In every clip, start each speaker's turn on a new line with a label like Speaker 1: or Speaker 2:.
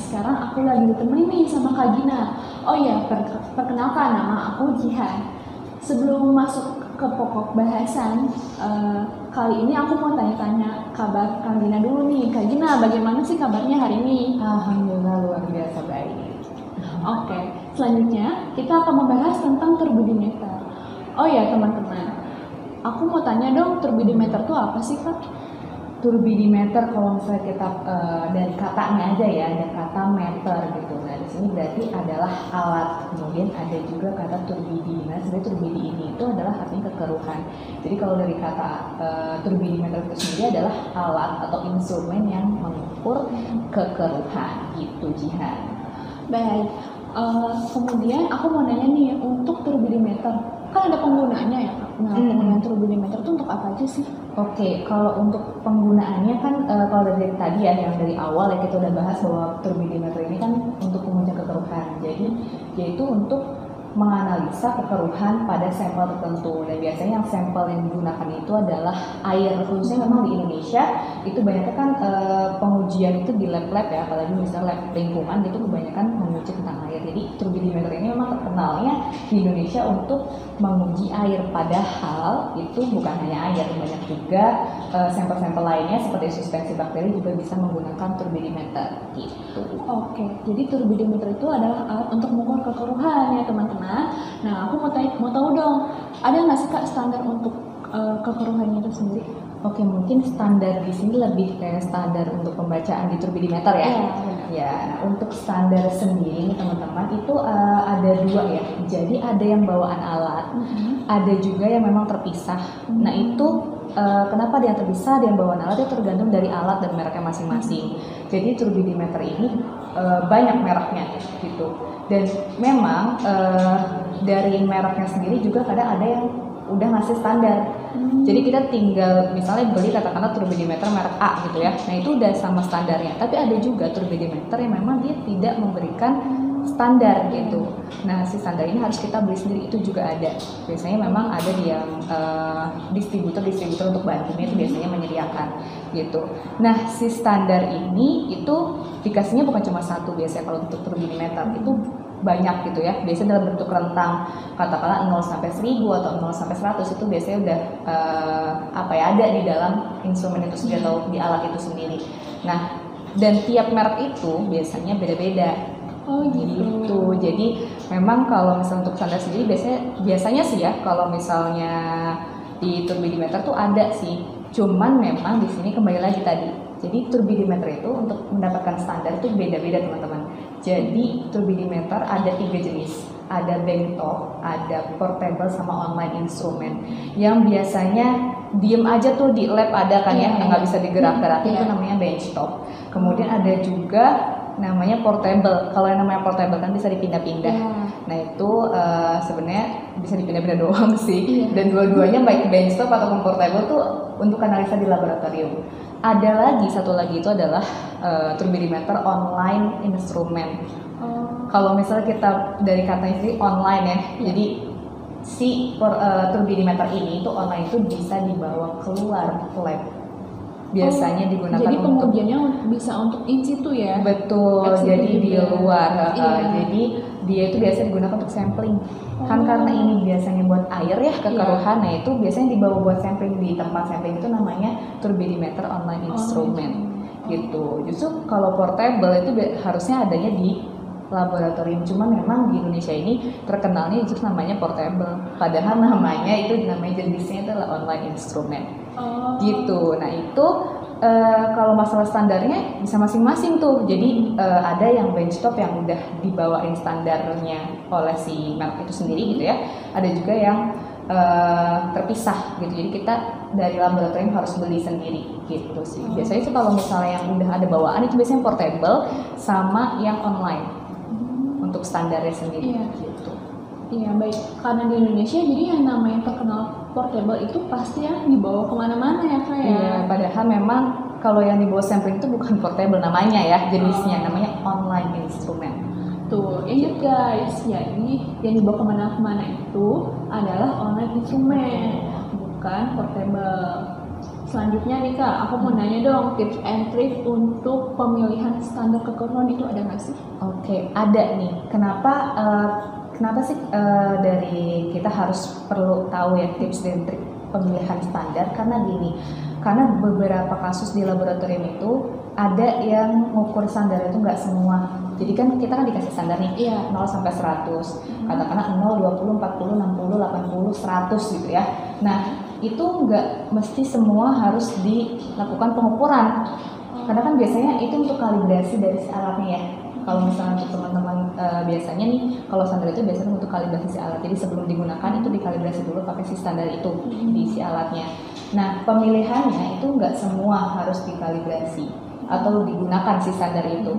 Speaker 1: sekarang aku lagi ditemenin nih sama Kak Gina. Oh ya, perkenalkan, nama aku Jihan. Sebelum masuk ke pokok bahasan, kali ini aku mau tanya-tanya kabar Kak Gina dulu nih. Kak Gina, bagaimana sih kabarnya hari ini?
Speaker 2: Alhamdulillah luar biasa baik.
Speaker 1: Oke, selanjutnya kita akan membahas tentang turbidimeter. Oh ya teman-teman, aku mau tanya dong, turbidimeter itu apa sih Kak?
Speaker 2: Turbidimeter kalau misalnya kita dari katanya aja ya, ada kata meter gitu. Nah di sini berarti adalah alat. Kemudian ada juga kata turbidi. Nah sebenarnya turbidi ini itu adalah artinya kekeruhan. Jadi kalau dari kata turbidimeter itu sendiri adalah alat atau instrumen yang mengukur kekeruhan gitu, Jihan.
Speaker 1: Baik, kemudian aku mau nanya nih, untuk turbidimeter kan ada penggunaannya ya Kak? Nah, penggunaan turbidimeter itu untuk apa aja sih?
Speaker 2: Oke, kalau untuk penggunaannya kan kalau dari tadi ya, yang dari awal ya kita udah bahas bahwa turbidimeter ini kan untuk pengujian kekeruhan. Jadi yaitu untuk menganalisa kekeruhan pada sampel tertentu. Dan biasanya yang sampel yang digunakan itu adalah air. Khususnya memang di Indonesia itu banyak kan pengujian itu di lab-lab ya, apalagi misalnya lab lingkungan itu kebanyakan menguji tentang air. Jadi turbidimeter ini memang terkenalnya di Indonesia untuk menguji air, padahal itu bukan hanya air, banyak juga sampel-sampel lainnya seperti suspensi bakteri juga bisa menggunakan turbidimeter gitu.
Speaker 1: Oke, jadi turbidimeter itu adalah alat untuk mengukur kekeruhan ya teman-teman. Nah, aku mau tahu dong, ada nggak sih Kak standar untuk kekeruhannya itu sendiri?
Speaker 2: Oke, mungkin standar di sini lebih kayak standar untuk pembacaan di turbidimeter ya. Ya, nah, untuk standar sendiri nih teman-teman itu ada dua ya. Jadi ada yang bawaan alat, ada juga yang memang terpisah. Nah itu kenapa dia terpisah, dia bawaan alat itu tergantung dari alat dan mereknya masing-masing. Jadi turbidimeter ini banyak mereknya gitu. Dan memang dari mereknya sendiri juga kadang ada yang udah ngasih standar. Jadi kita tinggal misalnya beli katakanlah turbidimeter merek A gitu ya. Nah itu udah sama standarnya. Tapi ada juga turbidimeter yang memang dia tidak memberikan standar gitu. Nah si standar ini harus kita beli sendiri, itu juga ada. Biasanya memang ada di yang distributor untuk bahan kimia itu biasanya menyediakan gitu. Nah si standar ini itu dikasihnya bukan cuma satu biasanya kalau untuk turbidimeter itu banyak gitu ya, biasanya dalam bentuk rentang katakanlah 0 sampai 1000 atau 0 sampai 100 itu biasanya udah ada di dalam instrumen itu sendiri atau di alat itu sendiri. Nah dan tiap merek itu biasanya beda-beda.
Speaker 1: Oh gitu.
Speaker 2: Jadi memang kalau misalnya untuk standar sendiri biasanya sih ya, kalau misalnya di turbidimeter tuh ada sih, cuman memang di sini kembali lagi tadi. Jadi turbidimeter itu untuk mendapatkan standar itu beda-beda teman-teman. Jadi turbidimeter ada 3 jenis, ada benchtop, ada portable, sama online instrumen. Yang biasanya diem aja tuh di lab ada kan ya, nggak bisa digerak-gerakin, itu namanya benchtop. Kemudian ada juga namanya portable. Kalau yang namanya portable kan bisa dipindah-pindah. Nah itu sebenarnya bisa dipindah-pindah doang sih. Dan dua-duanya baik benchtop ataupun portable tuh untuk analisa di laboratorium. Ada lagi satu lagi itu adalah turbidimeter online instrumen. Kalau misalnya kita dari katanya sih online ya, jadi si turbidimeter ini itu online itu bisa dibawa keluar lab. Biasanya digunakan
Speaker 1: jadi pengujiannya bisa untuk in situ ya?
Speaker 2: Betul, jadi di luar. Jadi dia itu biasa digunakan untuk sampling. Kan karena ini biasanya buat air ya, kekeruhan. Nah itu biasanya dibawa buat sampling, di tempat sampling itu namanya turbidimeter online instrument gitu. Justru kalau portable itu harusnya adanya di laboratorium, cuman memang di Indonesia ini terkenalnya justru namanya portable, padahal namanya jenisnya adalah online instrument gitu. Nah itu kalau masalah standarnya bisa masing-masing tuh. Jadi ada yang benchtop yang udah dibawain standarnya oleh si merek itu sendiri gitu ya, ada juga yang terpisah gitu. Jadi kita dari laboratorium harus beli sendiri gitu sih. Biasanya sih kalau misalnya yang udah ada bawaan itu biasanya portable sama yang online untuk standarnya sendiri gitu.
Speaker 1: Iya baik, karena di Indonesia jadi yang namanya terkenal portable itu pasti ya dibawa kemana-mana ya Kak ya?
Speaker 2: Iya, padahal memang kalau yang dibawa sampling itu bukan portable namanya ya, jenisnya namanya online instrument.
Speaker 1: Tuh, ingat guys, jadi yang dibawa kemana-mana itu adalah online instrument, bukan portable. Selanjutnya nih Kak, aku mau nanya dong tips and trick untuk pemilihan standar kekeruan itu ada nggak sih?
Speaker 2: Oke, ada nih. Kenapa sih dari kita harus perlu tahu ya tips dan trik pemilihan standar? Karena gini, karena beberapa kasus di laboratorium itu ada yang ngukur standar itu nggak semua. Jadi kan kita kan dikasih standar nih, 0 sampai 100. Katakanlah 0, 20, 40, 60, 80, 100 gitu ya. Nah, itu nggak mesti semua harus dilakukan pengukuran. Karena kan biasanya itu untuk kalibrasi dari si alatnya ya. Kalau misalnya untuk teman-teman biasanya nih, kalau standar itu biasanya untuk kalibrasi si alat. Jadi sebelum digunakan itu dikalibrasi dulu pakai si standar itu di si alatnya. Nah, pemilihannya itu nggak semua harus dikalibrasi atau digunakan si standar itu.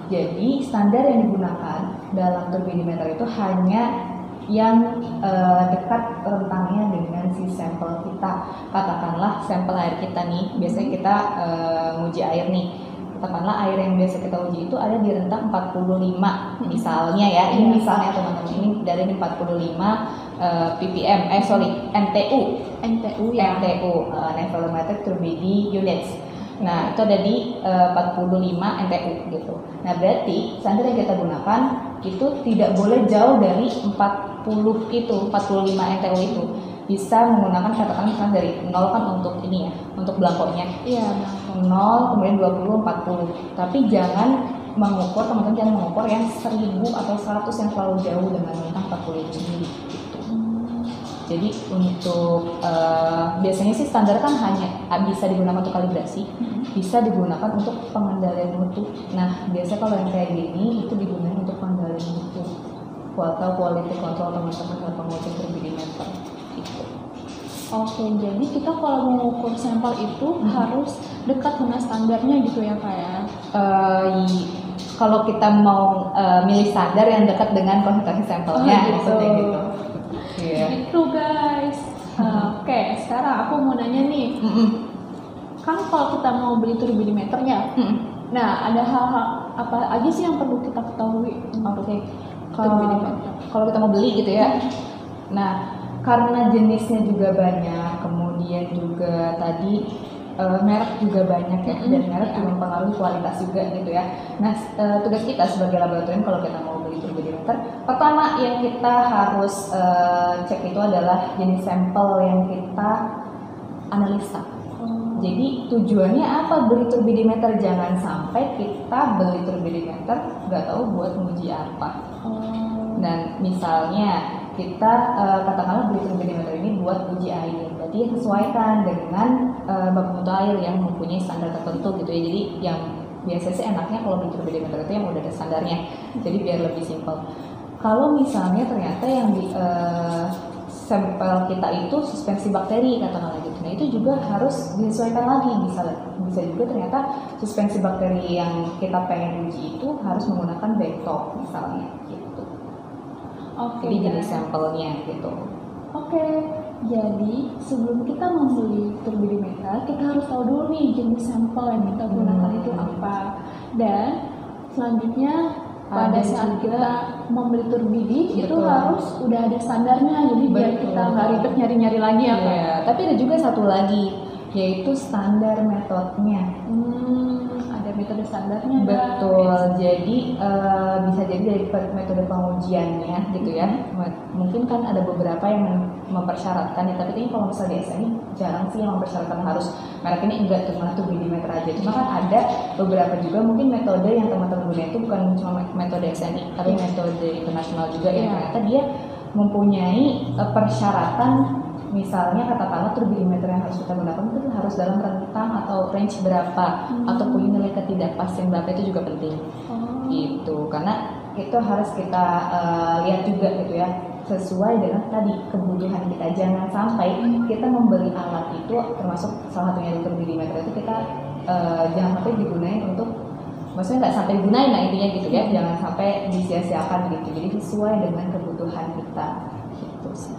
Speaker 2: Jadi standar yang digunakan dalam turbidimeter itu hanya yang dekat rentangnya dengan si sampel kita. Katakanlah sampel air kita nih, biasanya kita nguji air nih. Katakanlah air yang biasa kita uji itu ada di rentang 45 misalnya ya. Ini misalnya teman-teman, ini dari 45 ppm, NTU ya. NTU, Nevolometric Turbidity Units. Nah, itu ada di 45 NTU gitu. Nah, berarti standar yang kita gunakan itu tidak boleh jauh dari 45 NTU itu. Bisa menggunakan katakan misalnya dari 0 kan untuk ini ya, untuk belangkonya.
Speaker 1: Iya,
Speaker 2: 0, kemudian 20, 40. Tapi jangan mengukur, teman-teman jangan mengukur yang 1000 atau 100 yang terlalu jauh dengan rentang 40 itu sendiri gitu. Jadi untuk biasanya sih standar kan hanya bisa digunakan untuk kalibrasi, bisa digunakan untuk pengendalian mutu. Nah, biasanya kalau yang kayak gini itu digunakan untuk pengendalian mutu atau quality control teman-teman dalam pengujian turbidimeter gitu.
Speaker 1: Oke, jadi kita kalau mengukur sampel itu harus dekat dengan standarnya gitu ya Kak ya?
Speaker 2: Kalau kita mau milih standar yang dekat dengan konsentrasi sampelnya, maksudnya gitu.
Speaker 1: Gitu guys. Oke, sekarang aku mau nanya nih. Kan kalau kita mau beli turbidimeter ya, nah ada hal-hal apa aja sih yang perlu kita ketahui?
Speaker 2: Oke. Kalau kita mau beli gitu ya. Nah, karena jenisnya juga banyak, kemudian juga tadi merek juga banyak ya, dan merek juga mempengaruhi kualitas juga gitu ya. Nah, tugas kita sebagai laboratorium kalau kita mau beli turbidimeter, pertama yang kita harus cek itu adalah jenis sampel yang kita analisa. Jadi tujuannya apa beli turbidimeter? Jangan sampai kita beli turbidimeter nggak tahu buat menguji apa. Dan misalnya kita katakanlah beli turbidimeter ini buat uji air, berarti sesuaikan dengan baku mutu air yang mempunyai standar tertentu gitu ya. Jadi yang biasa sih enaknya kalau beli turbidimeter itu yang udah ada standarnya, jadi biar lebih simpel. Kalau misalnya ternyata yang di sampel kita itu suspensi bakteri katakanlah gitu, nah itu juga harus disesuaikan lagi. Bisa juga ternyata suspensi bakteri yang kita pengen uji itu harus menggunakan benktop misalnya gitu. Jadi jenis sampelnya gitu.
Speaker 1: Oke, jadi sebelum kita membeli turbidimeter, kita harus tahu dulu nih jenis sampel yang kita gunakan itu apa. Dan selanjutnya pada saat kita membeli turbidi itu harus udah ada standarnya, jadi biar kita nggak ribet nyari-nyari lagi ya Pak.
Speaker 2: Tapi ada juga satu lagi, yaitu standar metodenya.
Speaker 1: Ada metode standarnya.
Speaker 2: Betul. Jadi bisa jadi dari metode pengujiannya gitu ya. Mungkin kan ada beberapa yang mempersyaratkan ya, tapi ini kalau misalnya di SNI jarang sih yang mempersyaratkan harus merek ini enggak cuma turbidimeter aja. Cuma kan ada beberapa juga mungkin metode yang teman-teman gunakan itu bukan cuma metode SNI, tapi metode internasional juga yang ternyata dia mempunyai persyaratan. Misalnya katakanlah turbidimeter yang harus kita gunakan itu harus dalam rentang atau range berapa, atau punya nilai ketidakpastian berapa, itu juga penting. Gitu, karena itu harus kita lihat juga gitu ya, sesuai dengan tadi kebutuhan kita. Jangan sampai kita membeli alat itu, termasuk salah satunya di turbidimeter itu kita jangan sampai digunain untuk, maksudnya nggak sampai digunain lah intinya gitu ya, jangan sampai disia-siakan gitu. Jadi sesuai dengan kebutuhan kita gitu sih.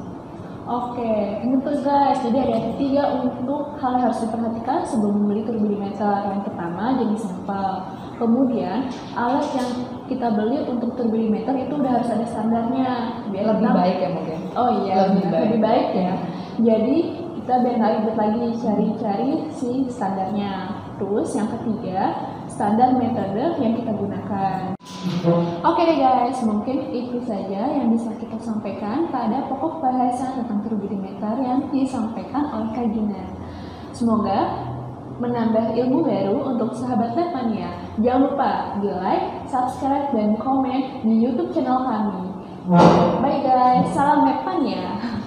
Speaker 1: Oke, itu guys. Jadi ada 3 untuk hal yang harus diperhatikan sebelum membeli turbidimeter. Yang pertama jenis sampel. Kemudian alat yang kita beli untuk turbidimeter itu udah harus ada standarnya.
Speaker 2: Lebih baik ya mungkin.
Speaker 1: Oh iya, lebih baik ya. Jadi kita biar nggak ribet lagi cari-cari si standarnya. Terus yang ketiga, standar metode yang kita gunakan. Oke deh guys, mungkin itu saja yang bisa kita sampaikan pada pokok bahasan tentang turbidimeter yang disampaikan oleh Kak Gina. Semoga menambah ilmu baru untuk sahabat Letmania. Jangan lupa di like, subscribe, dan komen di YouTube channel kami. Bye guys, salam Letmania.